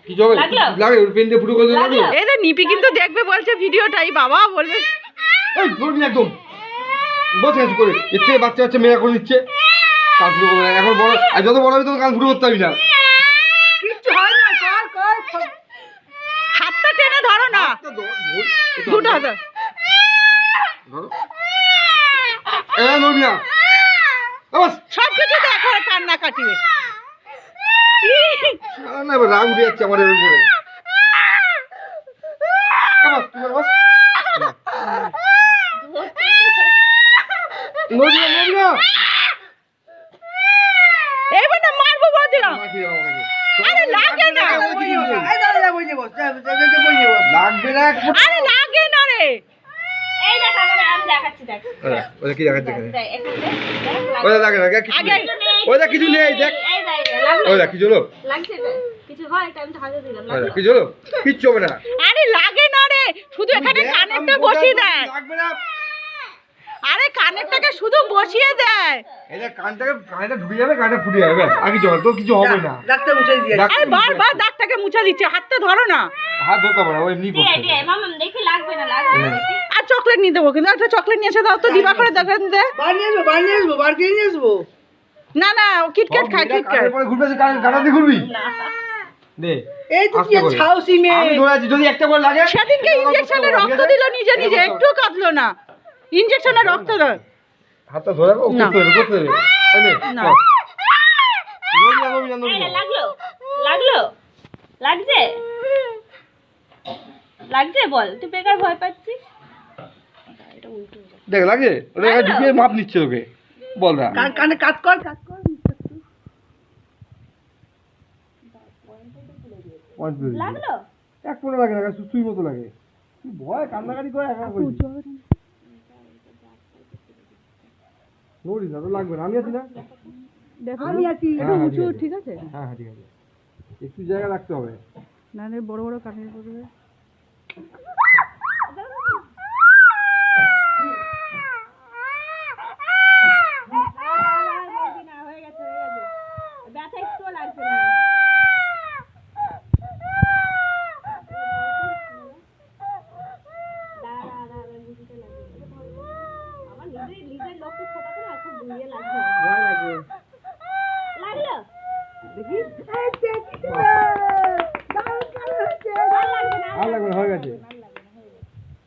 কি জবে লাগে ওর পেন দিয়ে ফুটো করে লাগলো। এই তো নিপি কিন্তু দেখবে বলছে ভিডিওটাই, বাবা বলবে এই ধরবি একদম বসে আছে করে এর থেকে বাচ্চা বাচ্চা মেয়েরা করে দিচ্ছে কান ফুটো করে এখন বড় আর যত বড় হবে তত কান ফুটো করতে পারবি না। কিচ্ছু হয় না, কর হাতটা টেনে ধরো না, দুটো হাত ধরো ধরবি না সব কিছু দেখো, কান্না কাটিয়ে না এবার রাগ উঠে যাচ্ছে আমার এর উপরে। এইবার না মারবো বলে দিলাম। আরে লাগে না, লাগবে না, আরে লাগে না রে। এই দেখ আমি দেখাচ্ছি, দেখ ওটা কি দেখাচ্ছে দেখ এখানে ওটা লাগে না ওটা কিছু নেই দেখ এই দেখ লাগলো, ওটা কিছু হলো লাগছে তো কিছু হয় এটা আমি তো হাতে দিলাম ওটা কিছু হলো কিচ্ছু হবে না। আরে লাগে না রে, শুধু এখানে কানেরটা বসিয়ে দেয়। লাগবে না, আরে কানেরটাকে শুধু বসিয়ে দেয়। এটা কানটা ঢুকে যাবে কানটা ফুটে যাবে ব্যাস আর কিছু হবে তো কিছু হবে না। ডাক্তার মুছে দিয়ে আরে বারবার দাগটাকে মুছে দিচ্ছে, হাতটা ধরো না। হাত ধরতে পারে ওই এমনি করছে। দিয়ে মামা দেখি লাগবে না লাগবে না দেখি। আর চকলেট নিয়ে দেবো, কিন্তু একটা চকলেট নিয়ে এসে দাও তো, দিবা করে দেখান দে। বার নিয়ে আসবো বার কিনে নিয়ে আসবো। না না ও কিটক্যাট খায়, কিটক্যাট। পরে ঘুরবে কানটা দিয়ে ঘুরবি দে এই তো কি ছাউসি মেয়ে। আমি ধরে আছি যদি একটা করে লাগে সেদিনকে ইনজেকশনে রক্ত দিল নিজে নিজে, একটু কাঁদলো না। ইনজেকশনে রক্ত দেয় হাতটা ধরে ও করতে হবে না। এই লাগলো লাগলো লাগছে লাগছে বল, তুই বেকার ভয় পাচ্ছিস। এটা উল্টো হয়ে যাচ্ছে। দেখ লাগে ওটা ঢুকিয়ে মাপ নিচ্ছে ওকে বল না কানে কাট কর লাগলো এক পরে লাগে না সুই মতো লাগে ভয় কান্নাকাটি করে একা করি নড়িস না তো লাগবে না আমি আছি না দেখো আমি আছি। একটু উঁচু, ঠিক আছে? হ্যাঁ ঠিক আছে একটু জায়গা রাখতে হবে না রে বড় বড় কানের পড়বে। হয়ে গেছে ব্যথা একটু লাগছে না। আমার নিজের লোককে ফোটাতে না খুব ইয়ে লাগছে, ভয় লাগে লাগলো দেখি আর লাগবে না, হয়ে গেছে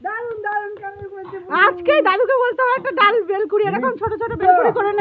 দারুন কানের মধ্যে আজকে দাদুকে বলতে হবে একটা ডাল বেলকুড়ি, এরকম ছোট ছোট বেলকুড়ি করে নেন।